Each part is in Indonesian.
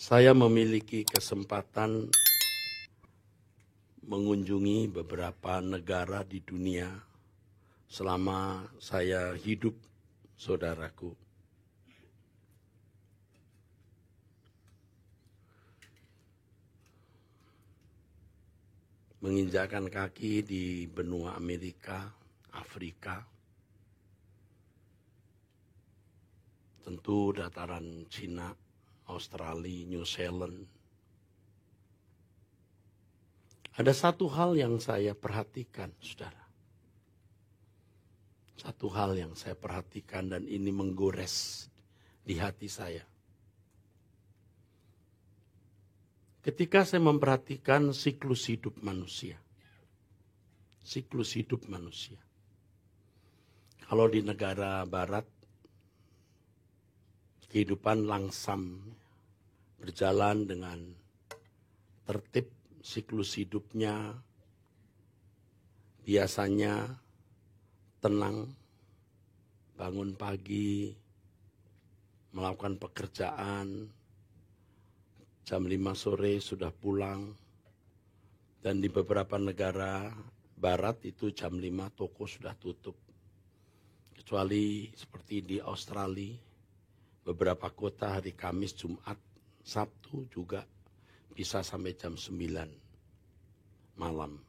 Saya memiliki kesempatan mengunjungi beberapa negara di dunia selama saya hidup, saudaraku. Menginjakkan kaki di benua Amerika, Afrika, tentu dataran Cina, Australia, New Zealand. Ada satu hal yang saya perhatikan, saudara. Satu hal yang saya perhatikan dan ini menggores di hati saya. Ketika saya memperhatikan siklus hidup manusia. Siklus hidup manusia. Kalau di negara barat, kehidupan langsam berjalan dengan tertib, siklus hidupnya biasanya tenang, bangun pagi, melakukan pekerjaan, jam 5 sore sudah pulang, dan di beberapa negara barat itu jam 5 toko sudah tutup. Kecuali seperti di Australia, beberapa kota hari Kamis, Jumat, Sabtu juga bisa sampai jam 9 malam.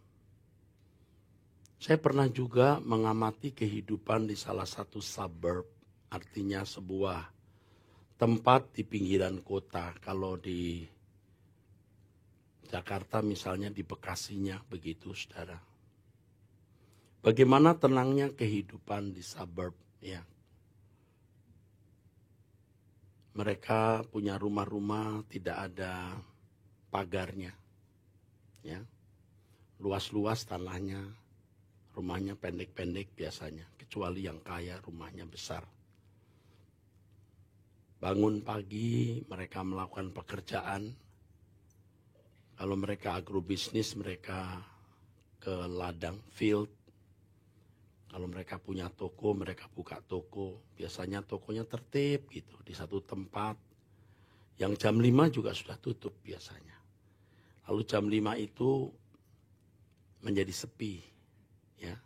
Saya pernah juga mengamati kehidupan di salah satu suburb, artinya sebuah tempat di pinggiran kota. Kalau di Jakarta misalnya di Bekasinya begitu, saudara. Bagaimana tenangnya kehidupan di suburb, ya. Mereka punya rumah-rumah tidak ada pagarnya, ya. Luas-luas tanahnya, rumahnya pendek-pendek biasanya, kecuali yang kaya rumahnya besar. Bangun pagi, mereka melakukan pekerjaan. Kalau mereka agrobisnis, mereka ke ladang, field. Kalau mereka punya toko, mereka buka toko. Biasanya tokonya tertib gitu, di satu tempat. Yang jam 5 juga sudah tutup biasanya. Lalu jam 5 itu menjadi sepi, ya.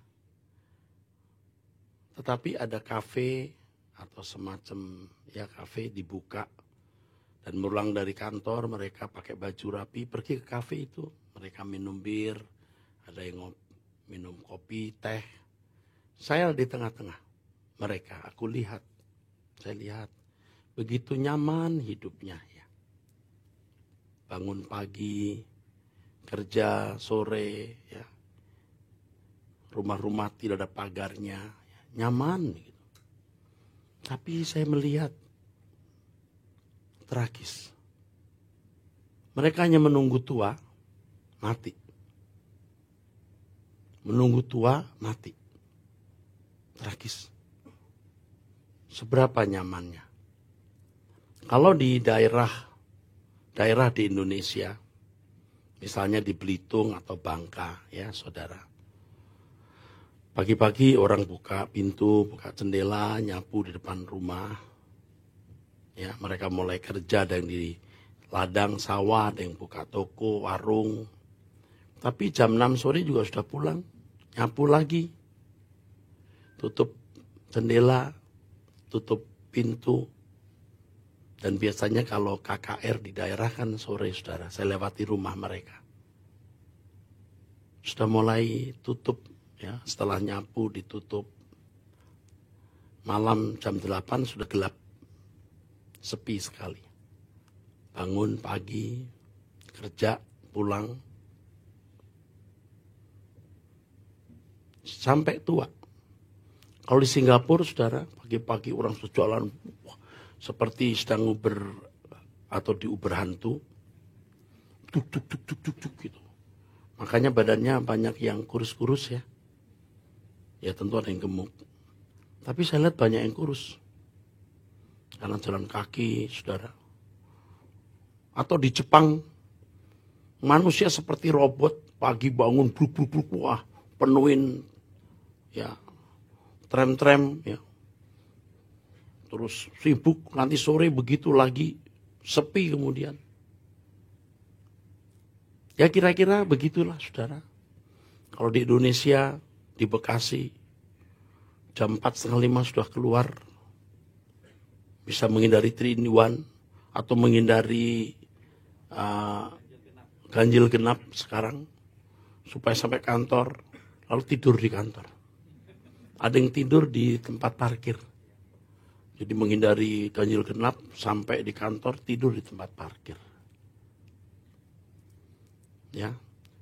Tetapi ada kafe atau semacam ya kafe dibuka dan pulang dari kantor mereka pakai baju rapi pergi ke kafe itu, mereka minum bir, ada yang minum kopi, teh. Saya di tengah-tengah mereka, saya lihat begitu nyaman hidupnya, ya. Bangun pagi, kerja sore, ya. Rumah-rumah tidak ada pagarnya, ya. Nyaman gitu. Tapi saya melihat tragis. Mereka hanya menunggu tua, mati. Menunggu tua, mati. Tragis. Seberapa nyamannya. Kalau di daerah di Indonesia, misalnya di Belitung atau Bangka, ya saudara. Pagi-pagi orang buka pintu, buka jendela, nyapu di depan rumah. Ya, mereka mulai kerja, ada yang di ladang sawah, ada yang buka toko, warung. Tapi jam 6 sore juga sudah pulang, nyapu lagi. Tutup jendela, tutup pintu. Dan biasanya kalau KKR di daerah kan sore, saudara, saya lewati rumah mereka. Sudah mulai tutup, ya, setelah nyapu ditutup. Malam jam 8 sudah gelap. Sepi sekali. Bangun pagi, kerja, pulang. Sampai tua. Kalau di Singapura, saudara, pagi-pagi orang sudah jalan seperti sedang Uber atau di Uber hantu. Tuk gitu. Makanya badannya banyak yang kurus-kurus, ya. Ya tentu ada yang gemuk. Tapi saya lihat banyak yang kurus. Karena jalan kaki, saudara. Atau di Jepang, manusia seperti robot, pagi bangun, bruk, wah, penuhin, ya, tram, ya. Terus sibuk, nanti sore begitu lagi, sepi kemudian. Ya kira-kira begitulah saudara. Kalau di Indonesia, di Bekasi, jam 4:30 sudah keluar. Bisa menghindari 3 in 1 atau menghindari ganjil genap sekarang. Supaya sampai kantor, lalu tidur di kantor. Ada yang tidur di tempat parkir. Jadi menghindari ganjil genap sampai di kantor tidur di tempat parkir. Ya,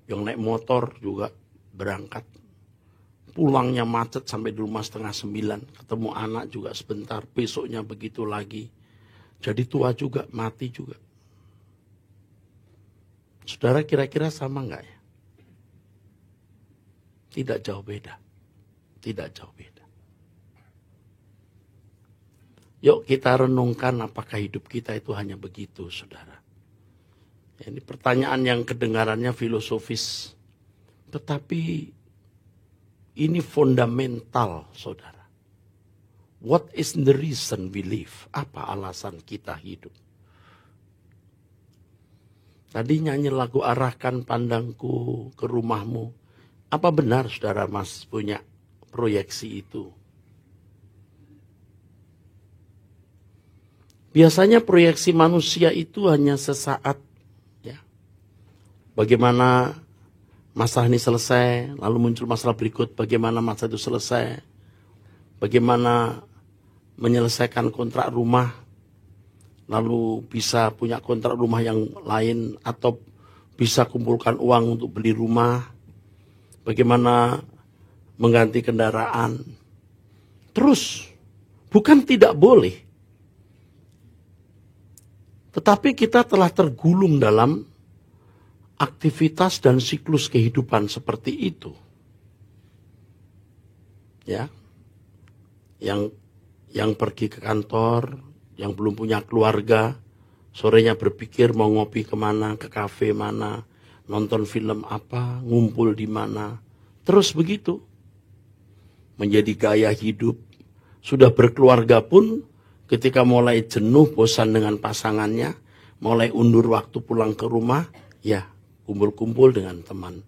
yang naik motor juga berangkat. Pulangnya macet sampai di rumah 8:30. Ketemu anak juga sebentar, besoknya begitu lagi. Jadi tua juga, mati juga. Saudara kira-kira sama enggak ya? Tidak jauh beda. Tidak jauh beda. Yuk kita renungkan apakah hidup kita itu hanya begitu, saudara. Ini pertanyaan yang kedengarannya filosofis. Tetapi ini fundamental, saudara. What is the reason we live? Apa alasan kita hidup? Tadi nyanyi lagu Arahkan Pandangku ke Rumahmu. Apa benar saudara Mas punya proyeksi itu? Biasanya proyeksi manusia itu hanya sesaat. Ya. Bagaimana masalah ini selesai, lalu muncul masalah berikut, bagaimana masalah itu selesai. Bagaimana menyelesaikan kontrak rumah, lalu bisa punya kontrak rumah yang lain, atau bisa kumpulkan uang untuk beli rumah. Bagaimana mengganti kendaraan. Terus, bukan tidak boleh. Tetapi kita telah tergulung dalam aktivitas dan siklus kehidupan seperti itu. Ya. Yang pergi ke kantor, yang belum punya keluarga, sorenya berpikir mau ngopi kemana, ke kafe mana, nonton film apa, ngumpul di mana. Terus begitu. Menjadi gaya hidup. Sudah berkeluarga pun ketika mulai jenuh, bosan dengan pasangannya, mulai undur waktu pulang ke rumah, ya kumpul-kumpul dengan teman.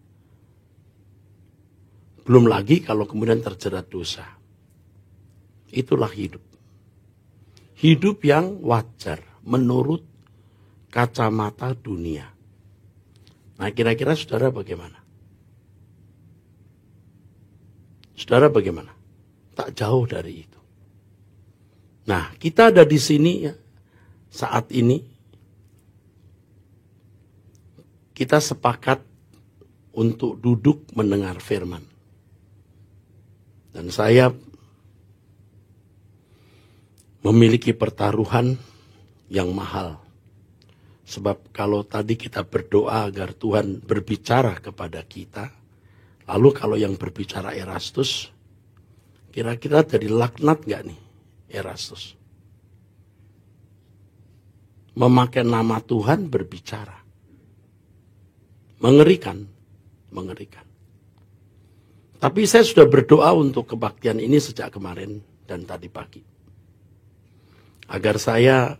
Belum lagi kalau kemudian terjerat dosa. Itulah hidup. Hidup yang wajar menurut kacamata dunia. Nah kira-kira saudara bagaimana? Saudara bagaimana? Tak jauh dari itu. Nah kita ada di sini ya, saat ini kita sepakat untuk duduk mendengar firman. Dan saya memiliki pertaruhan yang mahal. Sebab kalau tadi kita berdoa agar Tuhan berbicara kepada kita, lalu kalau yang berbicara Erastus, kira-kira jadi laknat gak nih Erastus? Memakai nama Tuhan berbicara. Mengerikan, mengerikan. Tapi saya sudah berdoa untuk kebaktian ini sejak kemarin dan tadi pagi. Agar saya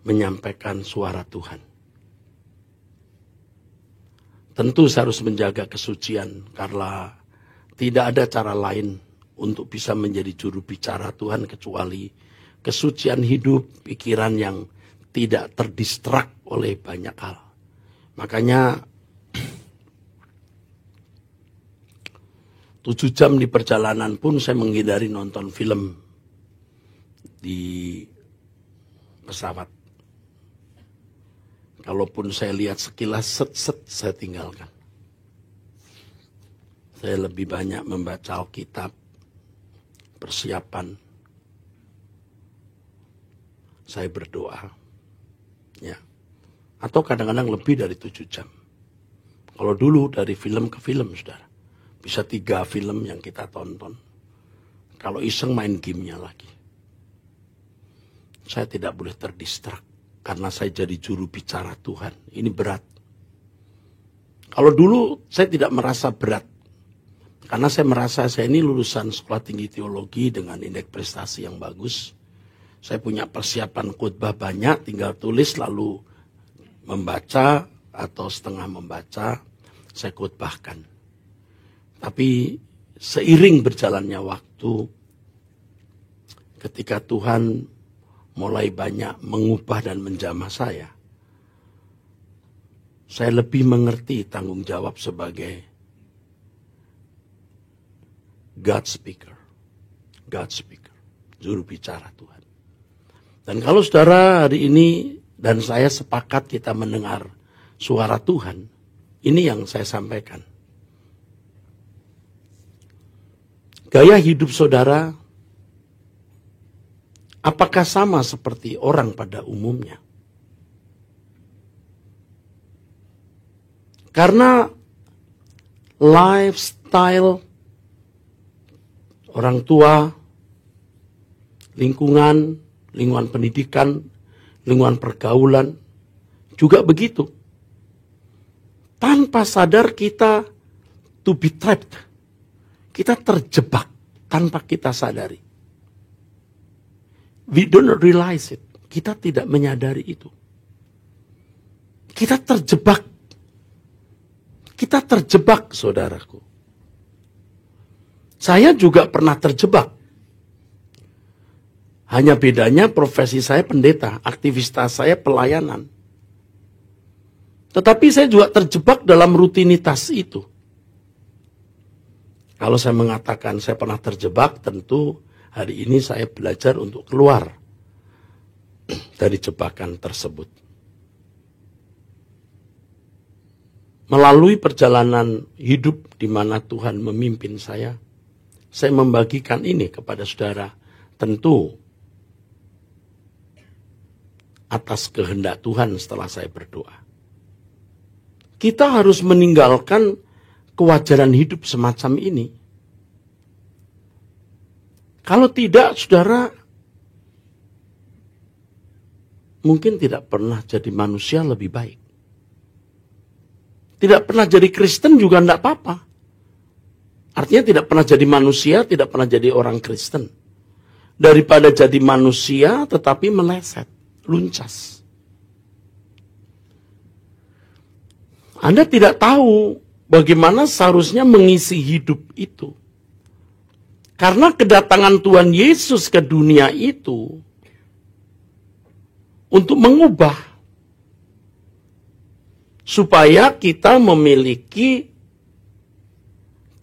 menyampaikan suara Tuhan. Tentu saya harus menjaga kesucian karena tidak ada cara lain untuk bisa menjadi juru bicara Tuhan kecuali kesucian hidup, pikiran yang tidak terdistrak oleh banyak hal. Makanya 7 jam di perjalanan pun saya menghindari nonton film di pesawat. Kalaupun saya lihat sekilas set saya tinggalkan. Saya lebih banyak membaca Alkitab, persiapan. Saya berdoa. Ya. Atau kadang-kadang lebih dari 7 jam. Kalau dulu dari film ke film, saudara. Bisa 3 film yang kita tonton. Kalau iseng main gamenya lagi. Saya tidak boleh terdistrak. Karena saya jadi juru bicara Tuhan. Ini berat. Kalau dulu saya tidak merasa berat. Karena saya merasa saya ini lulusan sekolah tinggi teologi dengan indeks prestasi yang bagus. Saya punya persiapan khotbah banyak, tinggal tulis lalu membaca, atau setengah membaca, saya khotbahkan. Tapi seiring berjalannya waktu, ketika Tuhan mulai banyak mengubah dan menjamah saya lebih mengerti tanggung jawab sebagai God speaker, juru bicara Tuhan. Dan kalau saudara hari ini dan saya sepakat kita mendengar suara Tuhan, ini yang saya sampaikan. Gaya hidup saudara, apakah sama seperti orang pada umumnya? Karena lifestyle orang tua, lingkungan pendidikan, lingkungan pergaulan, juga begitu. Tanpa sadar kita to be trapped. Kita terjebak tanpa kita sadari. We don't realize it. Kita tidak menyadari itu. Kita terjebak, saudaraku. Saya juga pernah terjebak. Hanya bedanya profesi saya pendeta, aktivitas saya pelayanan. Tetapi saya juga terjebak dalam rutinitas itu. Kalau saya mengatakan saya pernah terjebak, tentu hari ini saya belajar untuk keluar dari jebakan tersebut. Melalui perjalanan hidup di mana Tuhan memimpin saya membagikan ini kepada saudara. Tentu atas kehendak Tuhan setelah saya berdoa. Kita harus meninggalkan kewajaran hidup semacam ini. Kalau tidak, saudara, mungkin tidak pernah jadi manusia lebih baik. Tidak pernah jadi Kristen juga tidak apa-apa. Artinya tidak pernah jadi manusia, tidak pernah jadi orang Kristen. Daripada jadi manusia tetapi meleset, luncas. Anda tidak tahu bagaimana seharusnya mengisi hidup itu. Karena kedatangan Tuhan Yesus ke dunia itu untuk mengubah supaya kita memiliki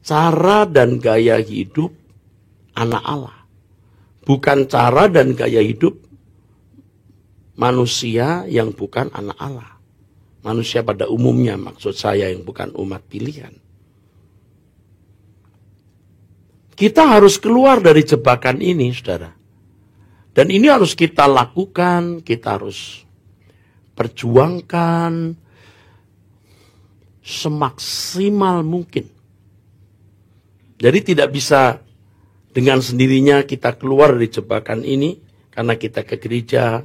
cara dan gaya hidup anak Allah. Bukan cara dan gaya hidup manusia yang bukan anak Allah. Manusia pada umumnya, maksud saya yang bukan umat pilihan. Kita harus keluar dari jebakan ini, saudara. Dan ini harus kita lakukan, kita harus perjuangkan semaksimal mungkin. Jadi tidak bisa dengan sendirinya kita keluar dari jebakan ini karena kita ke gereja,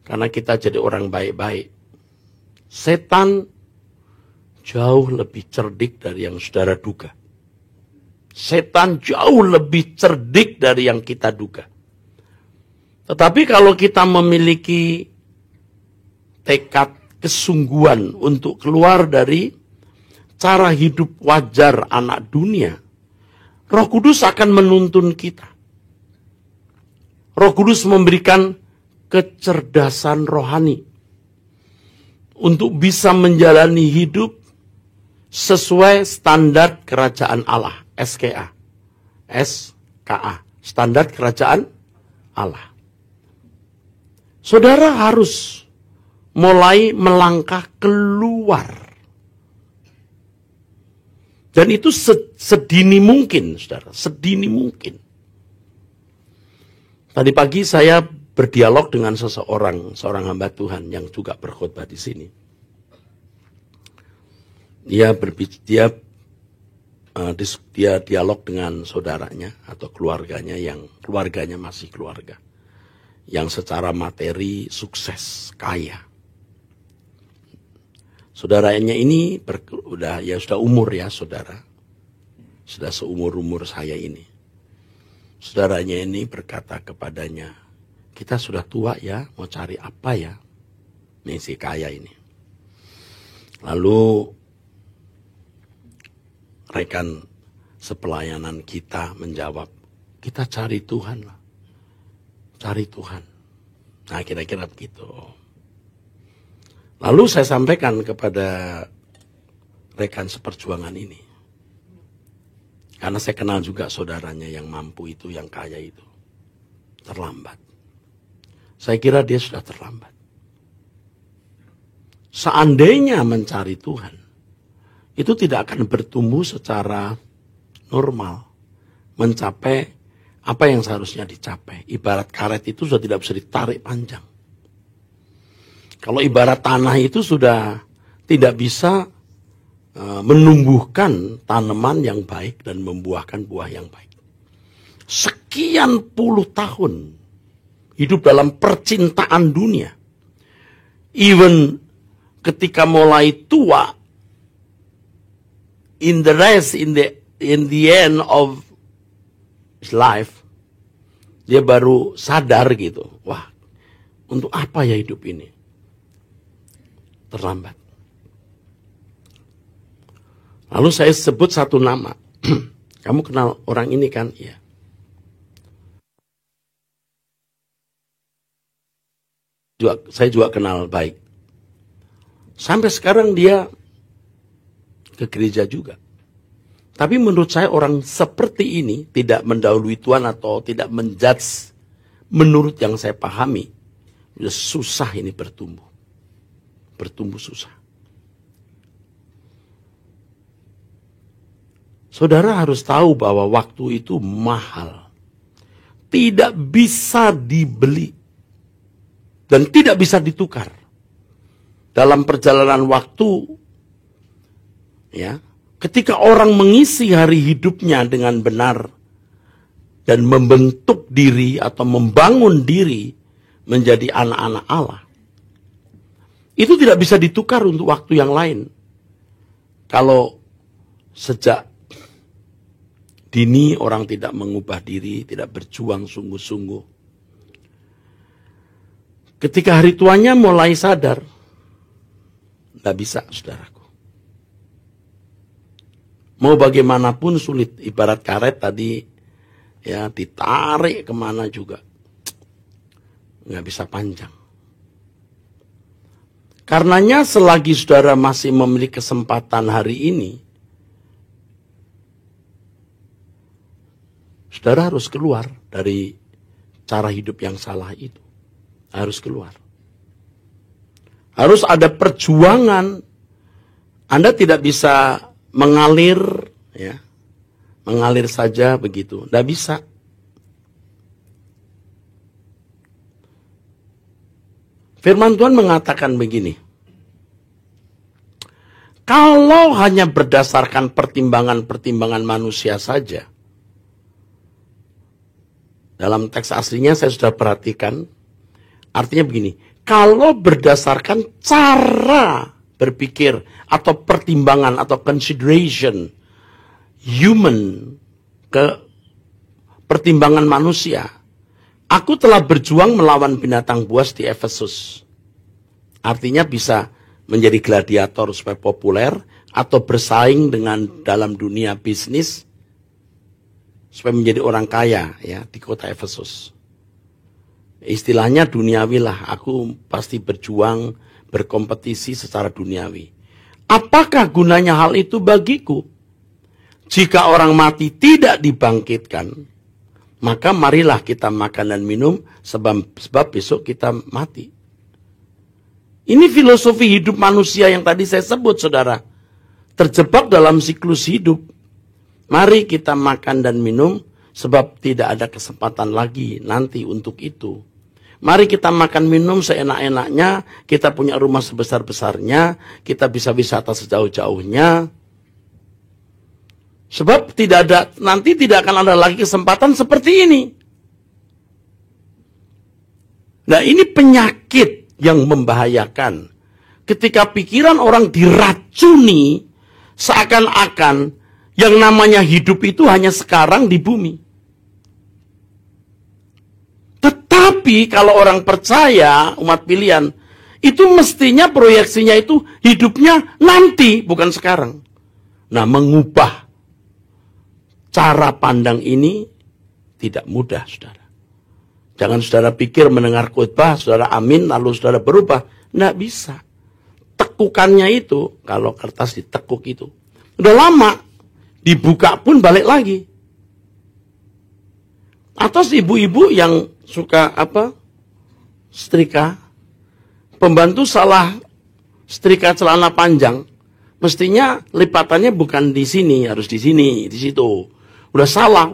karena kita jadi orang baik-baik. Setan jauh lebih cerdik dari yang saudara duga. Setan jauh lebih cerdik dari yang kita duga. Tetapi kalau kita memiliki tekad kesungguhan untuk keluar dari cara hidup wajar anak dunia, Roh Kudus akan menuntun kita. Roh Kudus memberikan kecerdasan rohani untuk bisa menjalani hidup sesuai standar kerajaan Allah, SKA. Standar kerajaan Allah. Saudara harus mulai melangkah keluar. Dan itu sedini mungkin, saudara, sedini mungkin. Tadi pagi saya berdialog dengan seorang hamba Tuhan yang juga berkhotbah di sini. Dia dialog dengan saudaranya atau keluarganya yang keluarganya masih keluarga, yang secara materi sukses, kaya. Saudaranya ini sudah umur ya saudara, sudah seumur saya ini. Saudaranya ini berkata kepadanya, kita sudah tua ya, mau cari apa ya? Nih si kaya ini. Lalu rekan sepelayanan kita menjawab, kita cari Tuhan lah. Cari Tuhan. Nah, kira-kira begitu. Lalu saya sampaikan kepada rekan seperjuangan ini. Karena saya kenal juga saudaranya yang mampu itu, yang kaya itu. Terlambat. Saya kira dia sudah terlambat. Seandainya mencari Tuhan, itu tidak akan bertumbuh secara normal. Mencapai apa yang seharusnya dicapai. Ibarat karet itu sudah tidak bisa ditarik panjang. Kalau ibarat tanah itu sudah tidak bisa menumbuhkan tanaman yang baik dan membuahkan buah yang baik. Sekian puluh tahun hidup dalam percintaan dunia. Even ketika mulai tua, in the end of his life, dia baru sadar gitu. Wah, untuk apa ya hidup ini? Terlambat. Lalu saya sebut satu nama. Kamu kenal orang ini kan? Iya. Saya juga kenal baik. Sampai sekarang dia ke gereja juga. Tapi menurut saya orang seperti ini tidak mendahului Tuhan atau tidak menjudge menurut yang saya pahami. Susah ini bertumbuh. Bertumbuh susah. Saudara harus tahu bahwa waktu itu mahal. Tidak bisa dibeli. Dan tidak bisa ditukar. Dalam perjalanan waktu, ya, ketika orang mengisi hari hidupnya dengan benar dan membentuk diri atau membangun diri menjadi anak-anak Allah, itu tidak bisa ditukar untuk waktu yang lain. Kalau sejak dini orang tidak mengubah diri, tidak berjuang sungguh-sungguh. Ketika hari tuanya mulai sadar, tidak bisa, saudaraku. Mau bagaimanapun sulit, ibarat karet tadi, ya ditarik kemana juga, nggak bisa panjang. Karenanya selagi saudara masih memiliki kesempatan hari ini, saudara harus keluar dari cara hidup yang salah itu. Harus keluar. Harus ada perjuangan. Anda tidak bisa mengalir, ya, mengalir saja begitu. Tidak bisa. Firman Tuhan mengatakan begini. Kalau hanya berdasarkan pertimbangan-pertimbangan manusia saja, dalam teks aslinya saya sudah perhatikan, artinya begini, kalau berdasarkan cara berpikir atau pertimbangan atau consideration human ke pertimbangan manusia, aku telah berjuang melawan binatang buas di Efesus. Artinya bisa menjadi gladiator supaya populer atau bersaing dengan dalam dunia bisnis supaya menjadi orang kaya ya di kota Efesus. Istilahnya duniawi lah, aku pasti berjuang, berkompetisi secara duniawi. Apakah gunanya hal itu bagiku? Jika orang mati tidak dibangkitkan, maka marilah kita makan dan minum, sebab besok kita mati. Ini filosofi hidup manusia yang tadi saya sebut, saudara. Terjebak dalam siklus hidup. Mari kita makan dan minum, sebab tidak ada kesempatan lagi nanti untuk itu. Mari kita makan minum seenak-enaknya, kita punya rumah sebesar-besarnya, kita bisa wisata sejauh-jauhnya. Sebab nanti tidak akan ada lagi kesempatan seperti ini. Nah, ini penyakit yang membahayakan. Ketika pikiran orang diracuni, seakan-akan yang namanya hidup itu hanya sekarang di bumi. Tetapi kalau orang percaya, umat pilihan, Itu mestinya proyeksinya itu hidupnya nanti, bukan sekarang. Nah, mengubah cara pandang ini tidak mudah, saudara. Jangan saudara pikir mendengar khotbah, saudara amin, lalu saudara berubah. Nggak bisa. Tekukannya itu, kalau kertas ditekuk itu, udah lama, dibuka pun balik lagi. Atau ibu-ibu yang suka setrika, pembantu salah setrika celana panjang, mestinya lipatannya bukan di sini, harus di sini, di situ. Udah salah,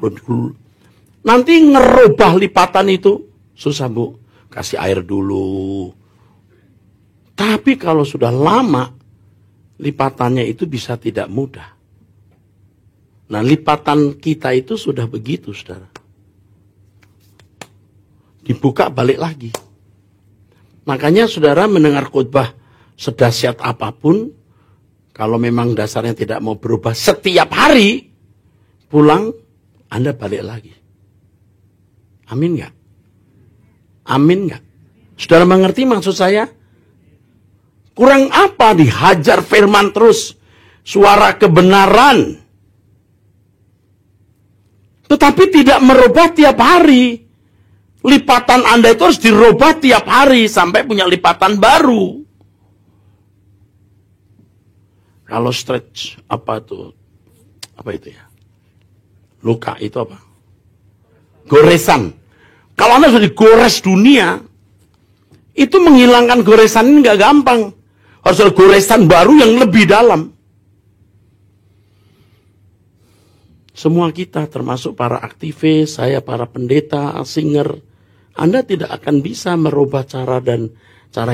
nanti ngerubah lipatan itu susah, Bu. Kasih air dulu. Tapi kalau sudah lama, lipatannya itu bisa tidak mudah. Nah, lipatan kita itu sudah begitu, saudara. Dibuka balik lagi. Makanya saudara mendengar khotbah sedahsyat apapun, kalau memang dasarnya tidak mau berubah setiap hari, pulang, Anda balik lagi. Amin nggak? Amin nggak? Saudara mengerti maksud saya? Kurang apa dihajar firman terus? Suara kebenaran. Tetapi tidak merubah tiap hari. Lipatan Anda itu harus dirubah tiap hari sampai punya lipatan baru. Kalau stretch, apa itu ya? Luka itu apa? Goresan. Kalau Anda sudah digores dunia, itu menghilangkan goresan ini nggak gampang. Harus ada goresan baru yang lebih dalam. Semua kita, termasuk para aktivis, saya para pendeta, singer, Anda tidak akan bisa merubah cara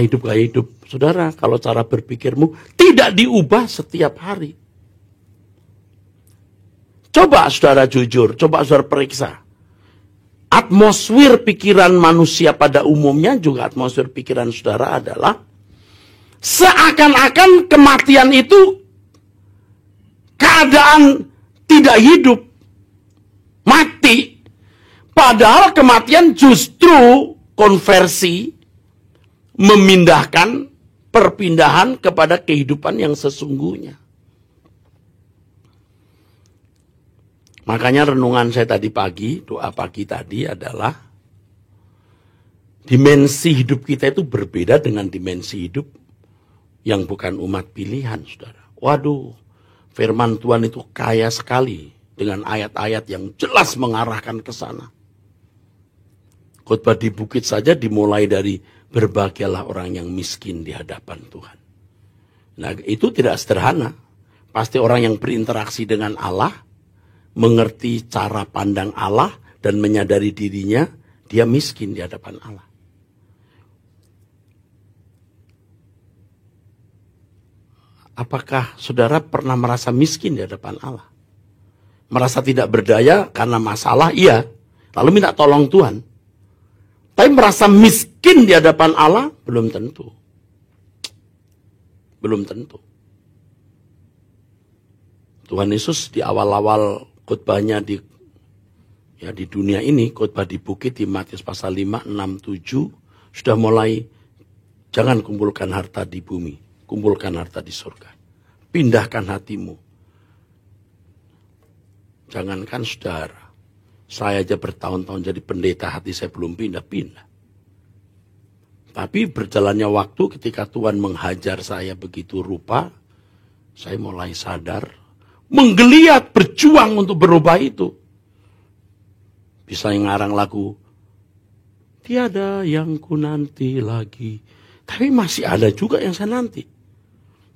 hidup gaya hidup saudara kalau cara berpikirmu tidak diubah setiap hari. Coba saudara jujur, coba saudara periksa. Atmosfer pikiran manusia pada umumnya juga atmosfer pikiran saudara adalah seakan-akan kematian itu keadaan tidak hidup, mati. Padahal kematian justru konversi, memindahkan perpindahan kepada kehidupan yang sesungguhnya. Makanya renungan saya tadi pagi, doa pagi tadi adalah dimensi hidup kita itu berbeda dengan dimensi hidup yang bukan umat pilihan, saudara. Waduh, firman Tuhan itu kaya sekali dengan ayat-ayat yang jelas mengarahkan ke sana. Khotbah di bukit saja dimulai dari berbahagialah orang yang miskin di hadapan Tuhan. Nah, itu tidak sederhana. Pasti orang yang berinteraksi dengan Allah, mengerti cara pandang Allah dan menyadari dirinya, dia miskin di hadapan Allah. Apakah saudara pernah merasa miskin di hadapan Allah? Merasa tidak berdaya karena masalah? Iya. Lalu minta tolong Tuhan. Tapi merasa miskin di hadapan Allah? Belum tentu. Belum tentu. Tuhan Yesus di awal-awal khotbahnya di dunia ini, khotbah di bukit di Matius pasal 5, 6, 7, sudah mulai, jangan kumpulkan harta di bumi, kumpulkan harta di surga. Pindahkan hatimu. Jangankan saudara, saya aja bertahun-tahun jadi pendeta, hati saya belum pindah-pindah. Tapi berjalannya waktu ketika Tuhan menghajar saya begitu rupa, saya mulai sadar, menggeliat, berjuang untuk berubah itu. Bisa ngarang lagu, tiada yang ku nanti lagi. Tapi masih ada juga yang saya nanti.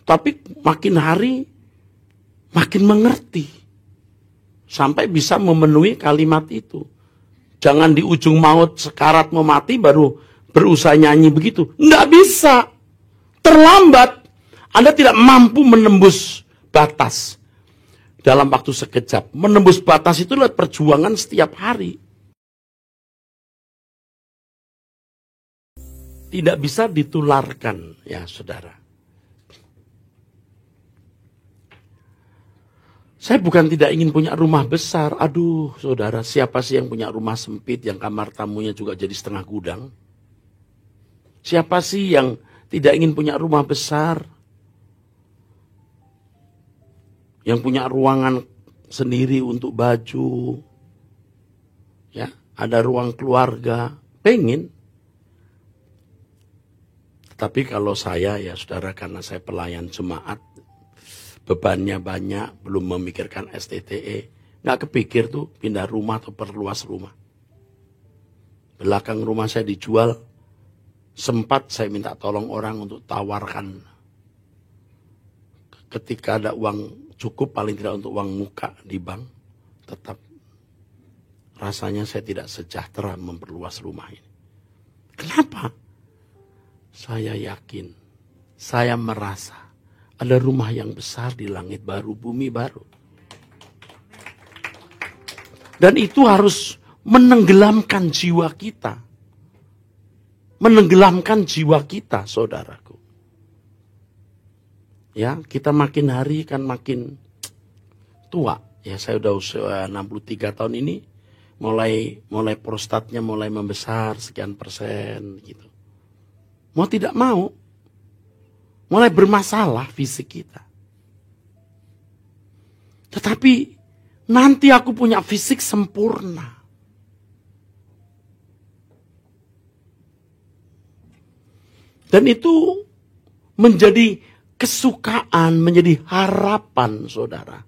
Tapi makin hari, makin mengerti. Sampai bisa memenuhi kalimat itu. Jangan di ujung maut sekarat mau mati baru berusaha nyanyi begitu. Nggak bisa. Terlambat. Anda tidak mampu menembus batas. Dalam waktu sekejap. Menembus batas itu adalah perjuangan setiap hari. Tidak bisa ditularkan, ya saudara. Saya bukan tidak ingin punya rumah besar. Aduh, saudara, siapa sih yang punya rumah sempit, yang kamar tamunya juga jadi setengah gudang? Siapa sih yang tidak ingin punya rumah besar, yang punya ruangan sendiri untuk baju, ya, ada ruang keluarga, pengen. Tapi kalau saya, ya saudara, karena saya pelayan jemaat, bebannya banyak, belum memikirkan STTE, nggak kepikir tuh pindah rumah atau perluas rumah. Belakang rumah saya dijual, sempat saya minta tolong orang untuk tawarkan. Ketika ada uang cukup, paling tidak untuk uang muka di bank, tetap rasanya saya tidak sejahtera memperluas rumah ini. Kenapa? Saya yakin, saya merasa ada rumah yang besar di langit baru, bumi baru. Dan itu harus menenggelamkan jiwa kita. Menenggelamkan jiwa kita, saudaraku. Ya, kita makin hari kan makin tua. Ya, saya udah usia 63 tahun ini, mulai prostatnya mulai membesar sekian persen gitu. Mau tidak mau, mulai bermasalah fisik kita. Tetapi nanti aku punya fisik sempurna. Dan itu menjadi kesukaan, menjadi harapan saudara.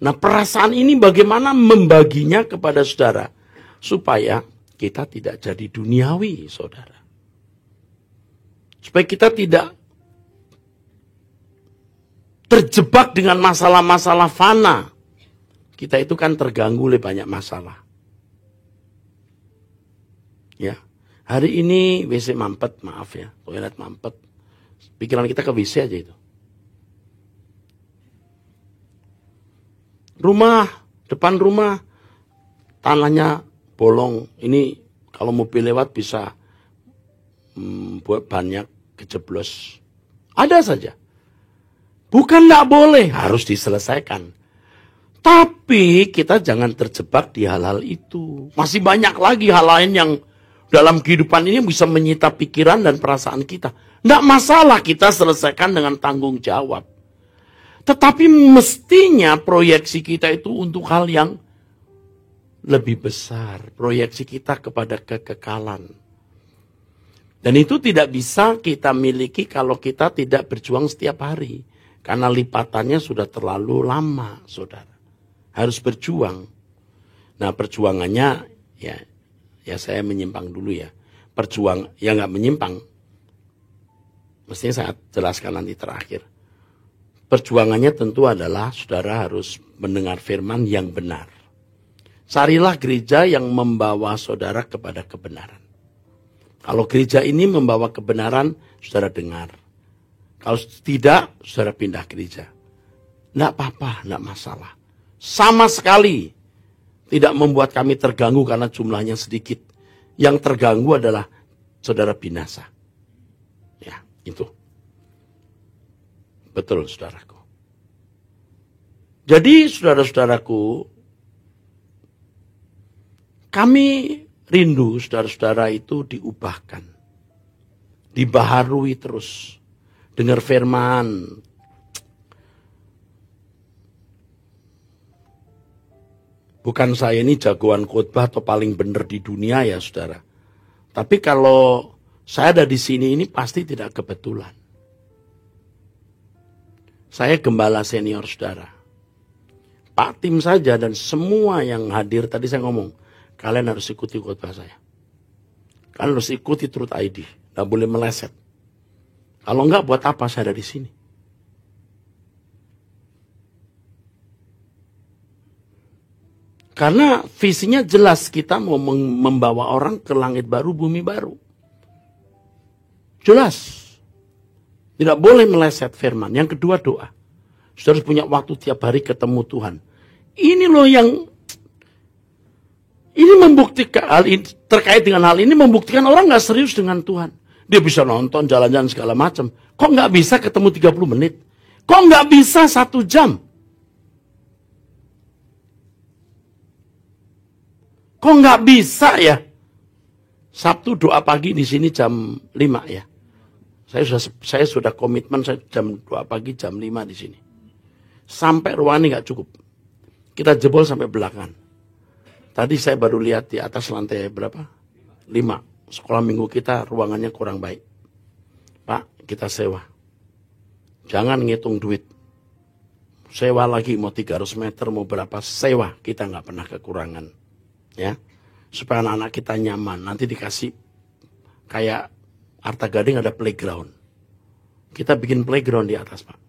Nah, perasaan ini bagaimana membaginya kepada saudara, supaya kita tidak jadi duniawi, saudara. Supaya kita tidak terjebak dengan masalah-masalah fana. Kita itu kan terganggu oleh banyak masalah. Ya, hari ini WC mampet, maaf ya, toilet mampet. Pikiran kita ke WC aja itu. Rumah, depan rumah, tanahnya bolong. Ini kalau mobil lewat bisa buat banyak kejeblos. Ada saja. Bukan tidak boleh, harus diselesaikan. Tapi kita jangan terjebak di hal-hal itu. Masih banyak lagi hal lain yang dalam kehidupan ini bisa menyita pikiran dan perasaan kita. Tidak masalah kita selesaikan dengan tanggung jawab. Tetapi mestinya proyeksi kita itu untuk hal yang lebih besar. Proyeksi kita kepada kekekalan. Dan itu tidak bisa kita miliki kalau kita tidak berjuang setiap hari. Karena lipatannya sudah terlalu lama, saudara. Harus berjuang. Nah, perjuangannya, ya saya menyimpang dulu ya. Ya nggak menyimpang. Mestinya saya jelaskan nanti terakhir. Perjuangannya tentu adalah saudara harus mendengar firman yang benar. Carilah gereja yang membawa saudara kepada kebenaran. Kalau gereja ini membawa kebenaran, saudara dengar. Kalau tidak, saudara pindah gereja. Tidak apa-apa, tidak masalah. Sama sekali tidak membuat kami terganggu karena jumlahnya sedikit. Yang terganggu adalah saudara binasa. Ya, itu. Betul, saudaraku. Jadi, saudara-saudaraku, kami rindu saudara-saudara itu diubahkan. Dibaharui terus. Dengar firman. Bukan saya ini jagoan khotbah atau paling benar di dunia ya saudara. Tapi kalau saya ada di sini ini pasti tidak kebetulan. Saya gembala senior saudara. Pak Tim saja dan semua yang hadir tadi saya ngomong. Kalian harus ikuti khotbah saya. Kalian harus ikuti Truth ID. Tidak boleh meleset. Kalau enggak, buat apa saya ada di sini? Karena visinya jelas, kita mau membawa orang ke langit baru, bumi baru. Jelas. Tidak boleh meleset firman. Yang kedua, doa. Saudara harus punya waktu tiap hari ketemu Tuhan. Ini loh yang ini membuktikan hal ini, terkait dengan hal ini membuktikan orang nggak serius dengan Tuhan. Dia bisa nonton, jalan-jalan segala macam. Kok nggak bisa ketemu 30 menit? Kok nggak bisa 1 jam? Kok nggak bisa ya? Sabtu doa pagi di sini jam 5 ya. Saya sudah komitmen, saya jam 2 pagi, jam 5 di sini. Sampai ruangan ini nggak cukup. Kita jebol sampai belakang. Tadi saya baru lihat di atas lantai berapa? 5. Sekolah minggu kita ruangannya kurang baik. Pak, kita sewa. Jangan ngitung duit. Sewa lagi mau 300 meter, mau berapa, sewa. Kita nggak pernah kekurangan. Ya, supaya anak-anak kita nyaman. Nanti dikasih kayak Arta Gading ada playground. Kita bikin playground di atas, Pak.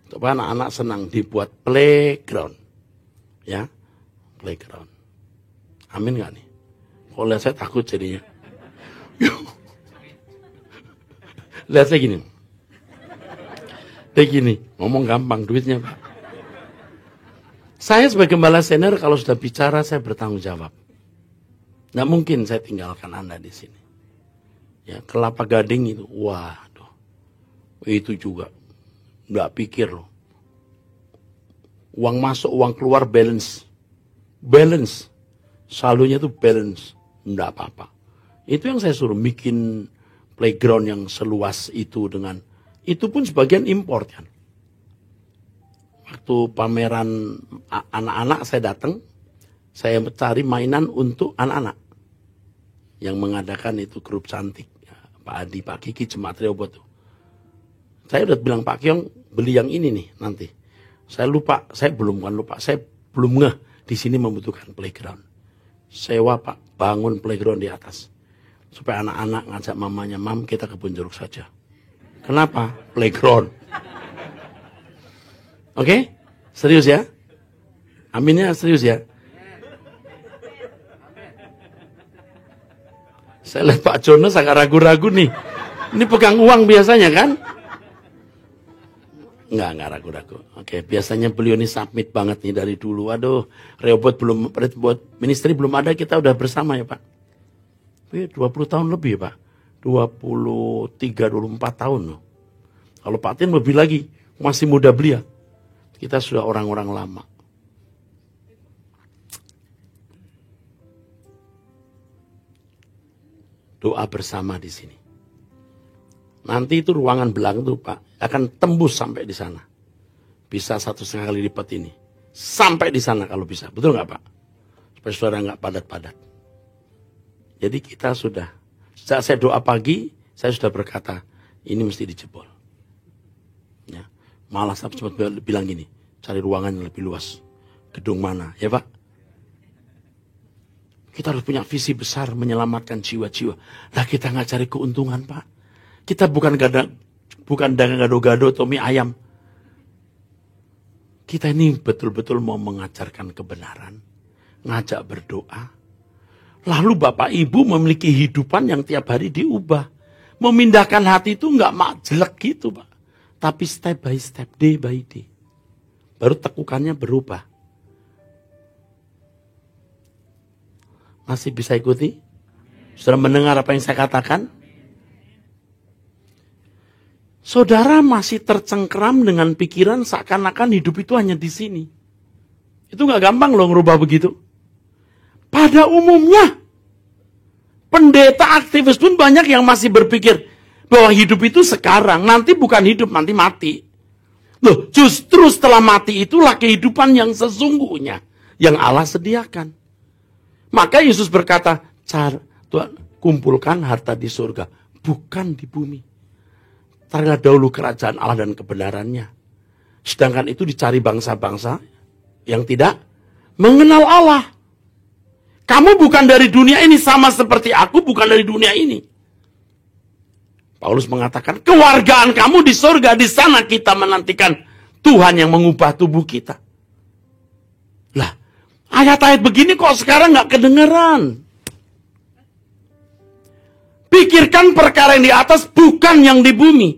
Supaya anak-anak senang, dibuat playground. Ya, playground. Amin nggak nih? Kalau lihat saya takut jadinya. Lihat saya gini. Kayak gini, ngomong gampang duitnya, Pak. Saya sebagai gembala senior kalau sudah bicara saya bertanggung jawab. Nggak mungkin saya tinggalkan Anda di sini. Ya, Kelapa Gading itu, waduh, itu juga nggak pikir loh. Uang masuk, uang keluar balance, saldonya itu balance, nggak apa-apa. Itu yang saya suruh bikin playground yang seluas itu dengan, itu pun sebagian impor kan. Waktu pameran anak-anak saya datang, saya mencari mainan untuk anak-anak yang mengadakan itu grup cantik. Pak Adi, Pak Kiki, Jemaat Rehoboth tuh. Saya udah bilang Pak Kiong beli yang ini nih nanti. Saya lupa, saya belum ngeh di sini membutuhkan playground. Sewa Pak, bangun playground di atas. Supaya anak-anak ngajak mamanya, Mam kita ke Bonjoluk saja. Kenapa? Playground. Oke? Serius ya? Aminnya serius ya? Saya lihat Pak Jono sangat ragu-ragu nih. Ini pegang uang biasanya kan? Enggak ragu-ragu. Oke, biasanya beliau ini submit banget nih dari dulu. Aduh, Rehoboth buat ministry belum ada, kita udah bersama ya Pak. 20 tahun lebih ya Pak. 23, 24 tahun loh. Kalau Pak Tin lebih lagi, masih muda belia. Kita sudah orang-orang lama. Doa bersama di sini. Nanti itu ruangan belakang tuh Pak akan tembus sampai di sana. Bisa 1,5 kali lipat ini. Sampai di sana kalau bisa. Betul nggak Pak? Supaya saudara nggak padat-padat. Jadi kita sudah, sejak saya doa pagi, saya sudah berkata, ini mesti dijebol. Ya. Malah saya sempat bilang gini, cari ruangan yang lebih luas. Gedung mana? Ya Pak? Kita harus punya visi besar menyelamatkan jiwa-jiwa. Nah kita nggak cari keuntungan Pak. Kita bukan dagang gado-gado atau mie ayam. Kita ini betul-betul mau mengajarkan kebenaran. Ngajak berdoa. Lalu Bapak Ibu memiliki hidupan yang tiap hari diubah. Memindahkan hati itu nggak jelek gitu Pak. Tapi step by step, day by day. Baru tekukannya berubah. Masih bisa ikuti? Sudah mendengar apa yang saya katakan? Saudara masih tercengkeram dengan pikiran seakan-akan hidup itu hanya di sini. Itu nggak gampang loh ngerubah begitu. Pada umumnya, pendeta aktivis pun banyak yang masih berpikir bahwa hidup itu sekarang, nanti bukan hidup, nanti mati. Loh, justru setelah mati itulah kehidupan yang sesungguhnya yang Allah sediakan. Maka Yesus berkata, Tuhan, kumpulkan harta di surga, bukan di bumi. Carilah dahulu kerajaan Allah dan kebenarannya. Sedangkan itu dicari bangsa-bangsa yang tidak mengenal Allah. Kamu bukan dari dunia ini, sama seperti aku bukan dari dunia ini. Paulus mengatakan, kewargaan kamu di surga, di sana kita menantikan Tuhan yang mengubah tubuh kita. Lah, ayat-ayat begini kok sekarang nggak kedengeran. Pikirkan perkara yang di atas, bukan yang di bumi.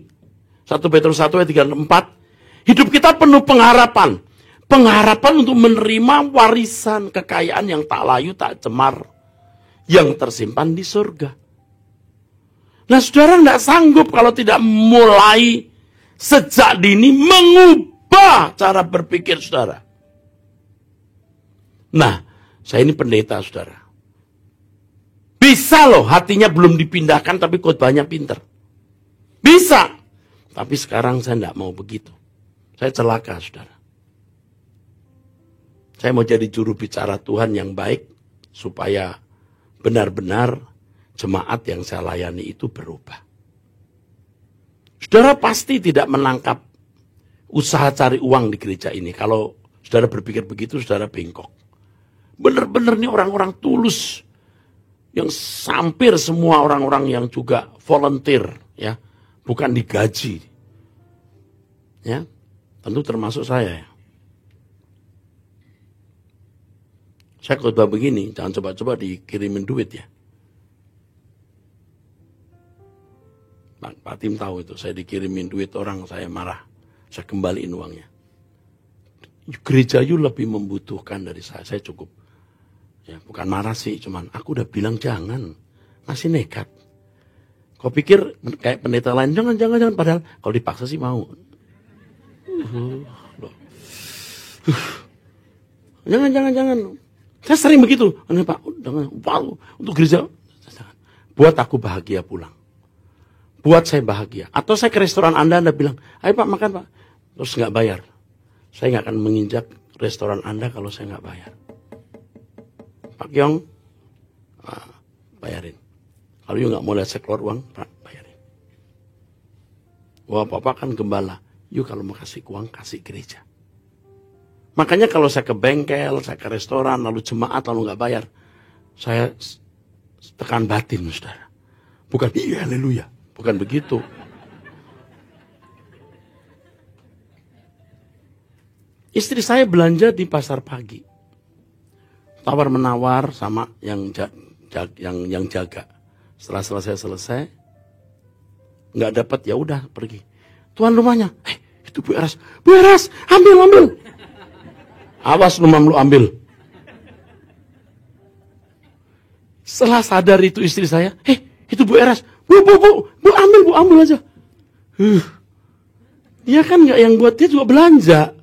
1 Petrus 1 ayat 3 dan 4. Hidup kita penuh pengharapan. Pengharapan untuk menerima warisan kekayaan yang tak layu, tak cemar. Yang tersimpan di surga. Nah saudara nggak sanggup kalau tidak mulai sejak dini mengubah cara berpikir saudara. Nah, saya ini pendeta saudara. Bisa loh hatinya belum dipindahkan tapi khotbahnya pinter. Bisa. Tapi sekarang saya tidak mau begitu. Saya celaka, saudara. Saya mau jadi juru bicara Tuhan yang baik, supaya benar-benar jemaat yang saya layani itu berubah. Saudara pasti tidak menangkap usaha cari uang di gereja ini. Kalau saudara berpikir begitu, saudara bengkok. Benar-benar nih orang-orang tulus. Yang hampir semua orang-orang yang juga volunteer, ya, bukan digaji. Ya, tentu termasuk saya. Ya. Saya khotbah begini, jangan coba-coba dikirimin duit ya. Pak Tim tahu itu, saya dikirimin duit orang, saya marah. Saya kembaliin uangnya. Gereja you lebih membutuhkan dari saya cukup. Ya, bukan marah sih, cuman aku udah bilang jangan. Masih nekat. Kau pikir kayak pendeta lain, jangan. Padahal kalau dipaksa sih mau. Jangan. Saya sering begitu. Pak, wow, untuk gereja. Buat aku bahagia pulang. Buat saya bahagia. Atau saya ke restoran Anda bilang, ayo Pak makan Pak. Terus nggak bayar. Saya nggak akan menginjak restoran Anda kalau saya nggak bayar. Pak Kyong, bayarin. Kalau you nggak mau lihat saya keluar uang, Pak, bayarin. Wah, Bapak kan gembala. You kalau mau kasih uang, kasih gereja. Makanya kalau saya ke bengkel, saya ke restoran, lalu jemaat, lalu nggak bayar, saya tekan batin, saudara. Bukan, iya, haleluya. Bukan begitu. Istri saya belanja di pasar pagi. Tawar-menawar sama yang jaga. Setelah selesai, nggak dapat, ya udah pergi. Tuan rumahnya, itu Bu Eras, ambil. Awas lu ambil. Setelah sadar itu istri saya, itu Bu Eras, Bu ambil aja. Dia kan nggak yang buat, dia juga belanja.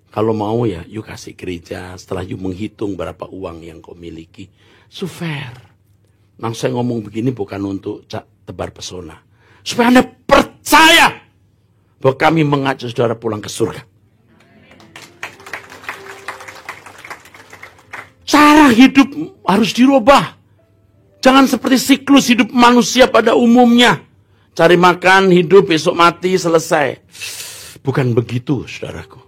Kalau mau ya, you kasih gereja. Setelah you menghitung berapa uang yang kau miliki, fair. Nah, saya ngomong begini bukan untuk tebar pesona, supaya Anda percaya bahwa kami mengajak saudara pulang ke surga. Cara hidup harus dirubah. Jangan seperti siklus hidup manusia pada umumnya. Cari makan, hidup, besok mati, selesai. Bukan begitu, saudaraku.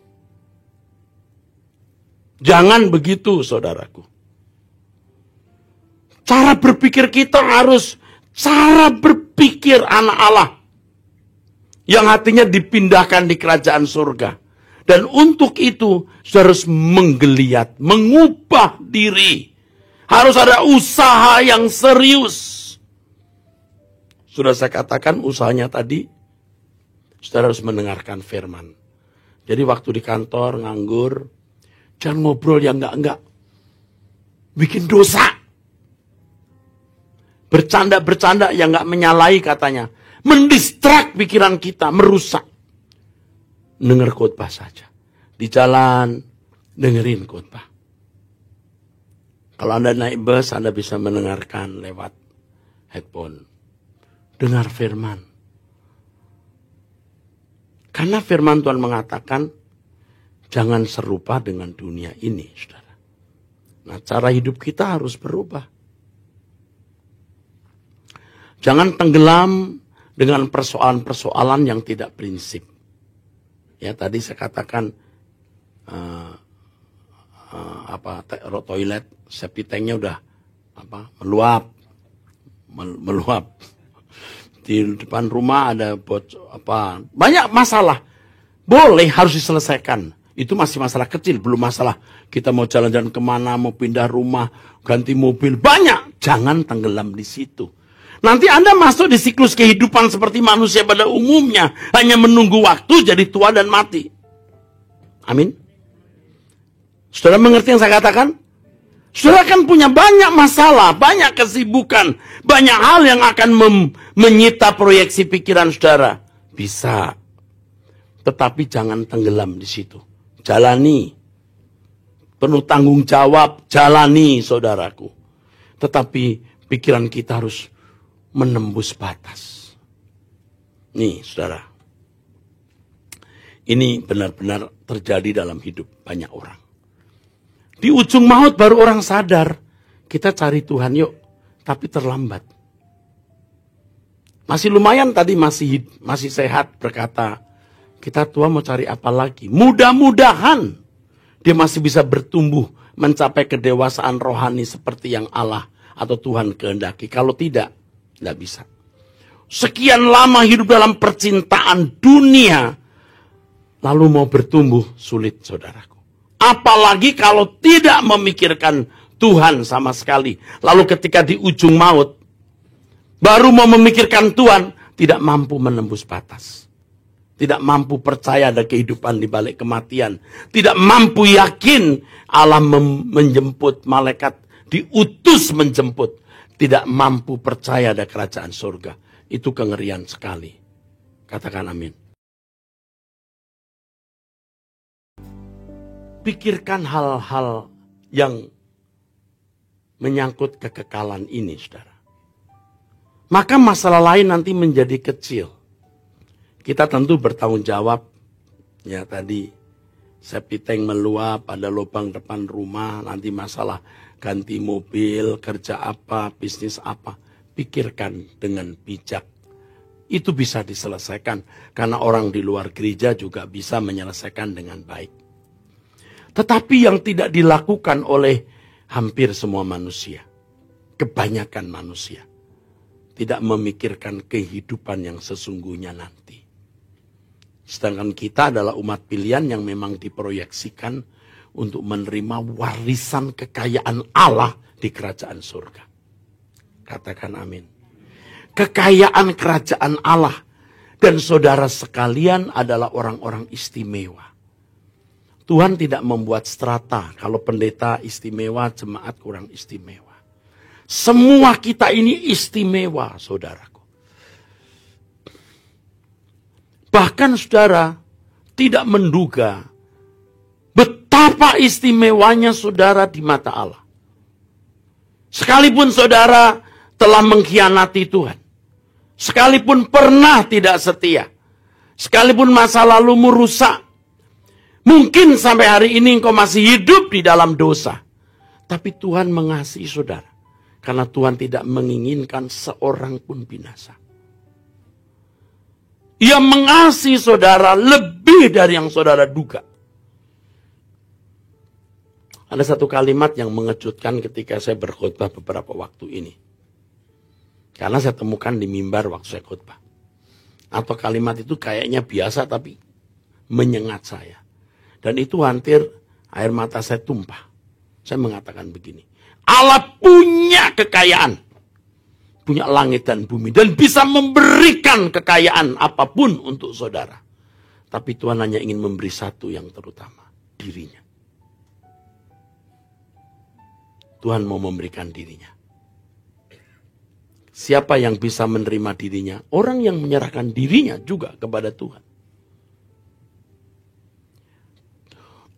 Jangan begitu, saudaraku. Cara berpikir kita harus cara berpikir anak Allah. Yang hatinya dipindahkan di kerajaan surga. Dan untuk itu, saudara harus menggeliat, mengubah diri. Harus ada usaha yang serius. Sudah saya katakan usahanya tadi, saudara harus mendengarkan firman. Jadi waktu di kantor, nganggur, jangan ngobrol yang enggak. Bikin dosa. Bercanda-bercanda yang enggak menyalahi katanya. Mendistrak pikiran kita, merusak. Dengar khotbah saja. Di jalan, dengerin khotbah. Kalau Anda naik bus, Anda bisa mendengarkan lewat headphone. Dengar firman. Karena firman Tuhan mengatakan, jangan serupa dengan dunia ini, saudara. Nah, cara hidup kita harus berubah. Jangan tenggelam dengan persoalan-persoalan yang tidak prinsip. Ya, tadi saya katakan toilet septic tanknya udah meluap. Di depan rumah ada banyak masalah. Boleh, harus diselesaikan. Itu masih masalah kecil, belum masalah kita mau jalan-jalan kemana, mau pindah rumah, ganti mobil. Banyak, jangan tenggelam di situ. Nanti Anda masuk di siklus kehidupan seperti manusia pada umumnya. Hanya menunggu waktu jadi tua dan mati. Amin. Saudara mengerti yang saya katakan? Saudara kan punya banyak masalah, banyak kesibukan. Banyak hal yang akan menyita proyeksi pikiran saudara. Bisa. Tetapi jangan tenggelam di situ. Jalani. Penuh tanggung jawab, jalani saudaraku. Tetapi pikiran kita harus menembus batas. Nih, saudara. Ini benar-benar terjadi dalam hidup banyak orang. Di ujung maut baru orang sadar, kita cari Tuhan yuk, tapi terlambat. Masih lumayan tadi masih sehat berkata, kita tua mau cari apa lagi? Mudah-mudahan dia masih bisa bertumbuh mencapai kedewasaan rohani seperti yang Allah atau Tuhan kehendaki. Kalau tidak bisa. Sekian lama hidup dalam percintaan dunia, lalu mau bertumbuh sulit, saudaraku. Apalagi kalau tidak memikirkan Tuhan sama sekali. Lalu ketika di ujung maut, baru mau memikirkan Tuhan, tidak mampu menembus batas. Tidak mampu percaya ada kehidupan di balik kematian. Tidak mampu yakin Allah menjemput malaikat, diutus menjemput. Tidak mampu percaya ada kerajaan surga. Itu kengerian sekali. Katakan amin. Pikirkan hal-hal yang menyangkut kekekalan ini, saudara. Maka masalah lain nanti menjadi kecil. Kita tentu bertanggung jawab. Ya tadi, septic tank meluap, ada lubang depan rumah, nanti masalah ganti mobil, kerja apa, bisnis apa. Pikirkan dengan bijak. Itu bisa diselesaikan. Karena orang di luar gereja juga bisa menyelesaikan dengan baik. Tetapi yang tidak dilakukan oleh hampir semua manusia. Kebanyakan manusia. Tidak memikirkan kehidupan yang sesungguhnya nanti. Sedangkan kita adalah umat pilihan yang memang diproyeksikan untuk menerima warisan kekayaan Allah di kerajaan surga. Katakan amin. Kekayaan kerajaan Allah dan saudara sekalian adalah orang-orang istimewa. Tuhan tidak membuat strata. Kalau pendeta istimewa, jemaat kurang istimewa. Semua kita ini istimewa, saudaraku. Bahkan saudara tidak menduga betapa istimewanya saudara di mata Allah. Sekalipun saudara telah mengkhianati Tuhan. Sekalipun pernah tidak setia. Sekalipun masa lalumu rusak. Mungkin sampai hari ini engkau masih hidup di dalam dosa. Tapi Tuhan mengasihi saudara. Karena Tuhan tidak menginginkan seorang pun binasa. Ia mengasihi saudara lebih dari yang saudara duga. Ada satu kalimat yang mengejutkan ketika saya berkhotbah beberapa waktu ini. Karena saya temukan di mimbar waktu saya khotbah. Atau kalimat itu kayaknya biasa tapi menyengat saya. Dan itu hampir air mata saya tumpah. Saya mengatakan begini. Allah punya kekayaan. Punya langit dan bumi. Dan bisa memberikan kekayaan apapun untuk saudara. Tapi Tuhan hanya ingin memberi satu yang terutama. Dirinya. Tuhan mau memberikan dirinya. Siapa yang bisa menerima dirinya? Orang yang menyerahkan dirinya juga kepada Tuhan.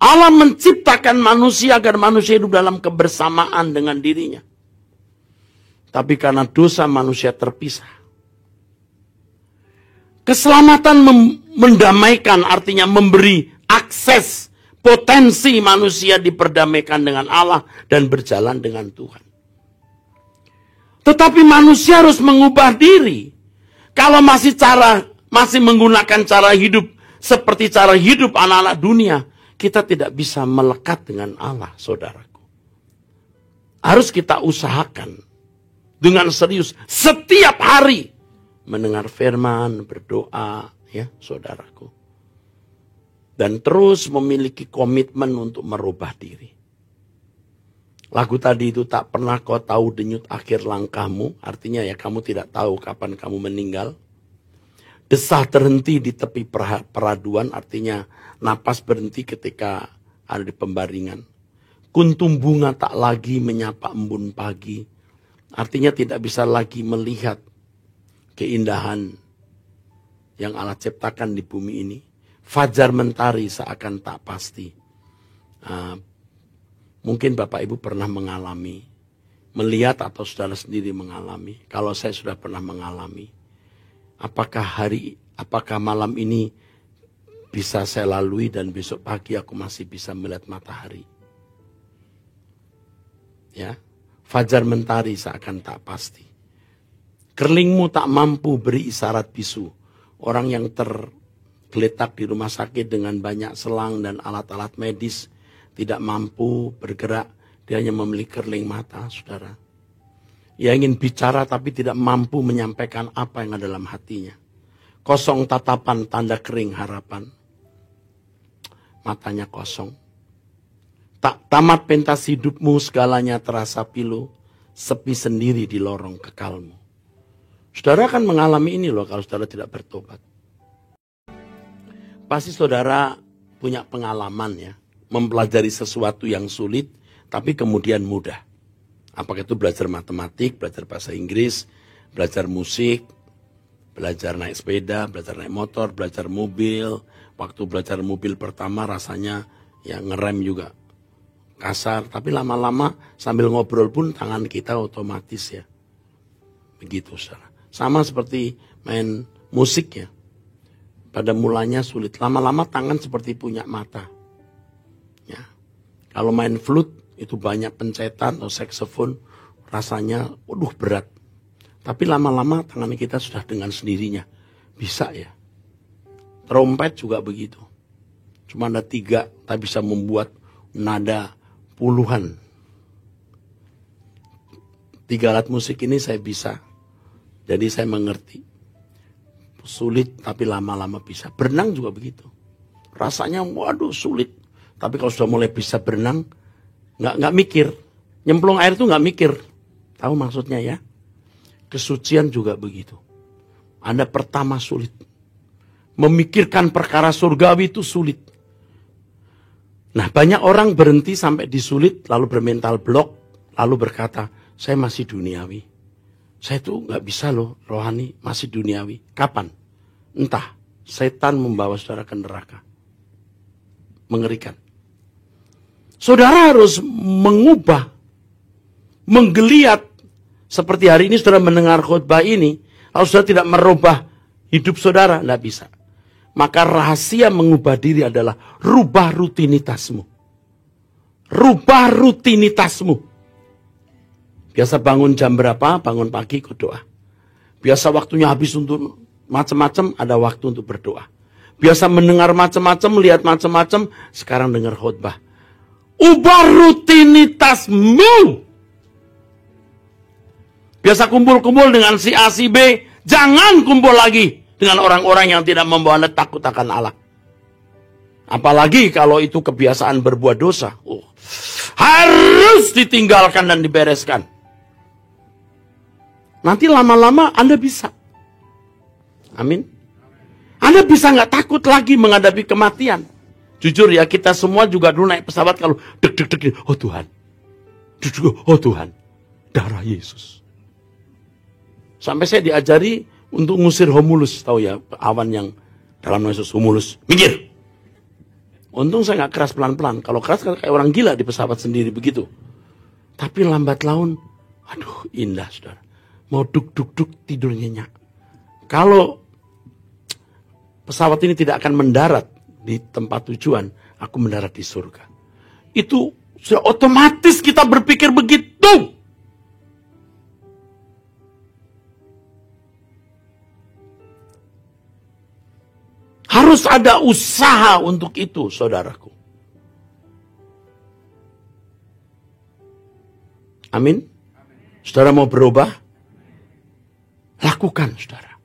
Allah menciptakan manusia agar manusia hidup dalam kebersamaan dengan dirinya. Tapi karena dosa manusia terpisah. Keselamatan mendamaikan artinya memberi akses potensi manusia diperdamaikan dengan Allah dan berjalan dengan Tuhan. Tetapi manusia harus mengubah diri. Kalau masih menggunakan cara hidup seperti cara hidup anak-anak dunia, kita tidak bisa melekat dengan Allah, saudaraku. Harus kita usahakan dengan serius setiap hari mendengar firman, berdoa, ya, saudaraku. Dan terus memiliki komitmen untuk merubah diri. Lagu tadi itu tak pernah kau tahu denyut akhir langkahmu. Artinya ya kamu tidak tahu kapan kamu meninggal. Desah terhenti di tepi peraduan. Artinya napas berhenti ketika ada di pembaringan. Kuntum bunga tak lagi menyapa embun pagi. Artinya tidak bisa lagi melihat keindahan yang Allah ciptakan di bumi ini. Fajar mentari seakan tak pasti. Mungkin Bapak Ibu pernah mengalami, melihat atau saudara sendiri mengalami. Kalau saya sudah pernah mengalami, apakah hari apakah malam ini bisa saya lalui dan besok pagi aku masih bisa melihat matahari. Ya, fajar mentari seakan tak pasti. Kerlingmu tak mampu beri isyarat bisu. Orang yang tergeletak di rumah sakit dengan banyak selang dan alat-alat medis tidak mampu bergerak. Dia hanya memiliki kerling mata, saudara. Ia ingin bicara tapi tidak mampu menyampaikan apa yang ada dalam hatinya. Kosong tatapan, tanda kering harapan. Matanya kosong. Tak tamat pentas hidupmu, segalanya terasa pilu. Sepi sendiri di lorong kekalmu. Saudara akan mengalami ini loh kalau saudara tidak bertobat. Pasti saudara punya pengalaman ya. Mempelajari sesuatu yang sulit, tapi kemudian mudah. Apakah itu belajar matematik, belajar bahasa Inggris, belajar musik, belajar naik sepeda, belajar naik motor, belajar mobil. Waktu belajar mobil pertama rasanya ya ngerem juga kasar. Tapi lama-lama sambil ngobrol pun tangan kita otomatis ya. Begitu saudara. Sama seperti main musik ya. Pada mulanya sulit. Lama-lama tangan seperti punya mata. Ya. Kalau main flute itu banyak pencetan atau saksofon, rasanya waduh berat. Tapi lama-lama tangan kita sudah dengan sendirinya. Bisa ya. Trompet juga begitu. Cuma ada 3, tapi bisa membuat nada puluhan. 3 alat musik ini saya bisa. Jadi saya mengerti. Sulit tapi lama-lama bisa. Berenang juga begitu. Rasanya waduh sulit. Tapi kalau sudah mulai bisa berenang, nggak mikir. Nyemplung air itu nggak mikir. Tahu maksudnya ya? Kesucian juga begitu. Anda pertama sulit. Memikirkan perkara surgawi itu sulit. Nah, banyak orang berhenti sampai di sulit, lalu bermental block, lalu berkata, saya masih duniawi. Saya tuh nggak bisa loh, rohani, masih duniawi. Kapan? Entah, setan membawa saudara ke neraka. Mengerikan. Saudara harus mengubah, menggeliat. Seperti hari ini saudara mendengar khotbah ini, kalau saudara tidak merubah hidup saudara, tidak bisa. Maka rahasia mengubah diri adalah rubah rutinitasmu. Rubah rutinitasmu. Biasa bangun jam berapa, bangun pagi ikut doa. Biasa waktunya habis untuk macam-macam, ada waktu untuk berdoa. Biasa mendengar macam-macam, lihat macam-macam, sekarang dengar khotbah. Ubah rutinitasmu. Biasa kumpul-kumpul dengan si A, si B. Jangan kumpul lagi dengan orang-orang yang tidak membawa Anda takut akan Allah. Apalagi kalau itu kebiasaan berbuat dosa. Harus ditinggalkan dan dibereskan. Nanti lama-lama Anda bisa. Amin. Anda bisa nggak takut lagi menghadapi kematian. Jujur ya, kita semua juga dulu naik pesawat kalau deg-deg-deg. Oh Tuhan. Oh Tuhan. Darah Yesus. Sampai saya diajari untuk ngusir Homulus. Tahu ya, awan yang dalam Yesus. Homulus. Minggir. Untung saya nggak keras pelan-pelan. Kalau keras kayak orang gila di pesawat sendiri begitu. Tapi lambat laun. Aduh indah saudara. Mau duk-duk-duk tidur nyenyak. Kalau pesawat ini tidak akan mendarat di tempat tujuan, aku mendarat di surga. Itu sudah otomatis kita berpikir begitu. Harus ada usaha untuk itu, saudaraku. Amin. Saudara mau berubah? Lakukan, saudara.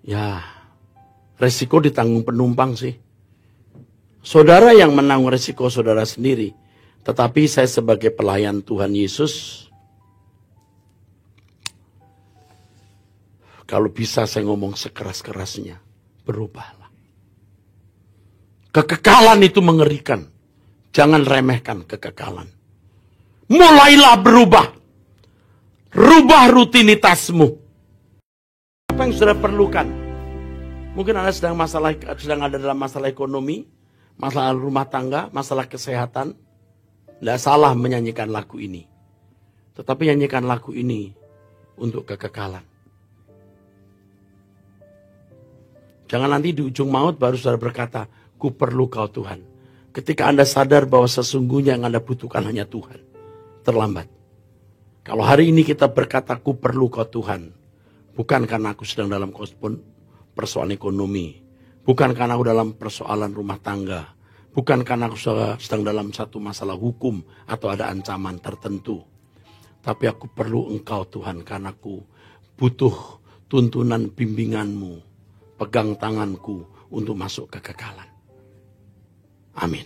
Ya, resiko ditanggung penumpang sih. Saudara yang menanggung resiko saudara sendiri. Tetapi saya sebagai pelayan Tuhan Yesus, kalau bisa saya ngomong sekeras-kerasnya, berubahlah. Kekekalan itu mengerikan. Jangan remehkan kekekalan. Mulailah berubah. Rubah rutinitasmu. Apa yang saudara perlukan? Mungkin Anda sedang ada dalam masalah ekonomi, masalah rumah tangga, masalah kesehatan. Tidak salah menyanyikan lagu ini. Tetapi nyanyikan lagu ini untuk kekekalan. Jangan nanti di ujung maut baru saudara berkata, ku perlu kau Tuhan. Ketika Anda sadar bahwa sesungguhnya yang Anda butuhkan hanya Tuhan, terlambat. Kalau hari ini kita berkata, ku perlu kau Tuhan, bukan karena aku sedang dalam persoalan ekonomi, bukan karena aku dalam persoalan rumah tangga, bukan karena aku sedang dalam satu masalah hukum atau ada ancaman tertentu. Tapi aku perlu Engkau Tuhan, karena aku butuh tuntunan bimbingan-Mu. Pegang tanganku untuk masuk kekekalan. Amin.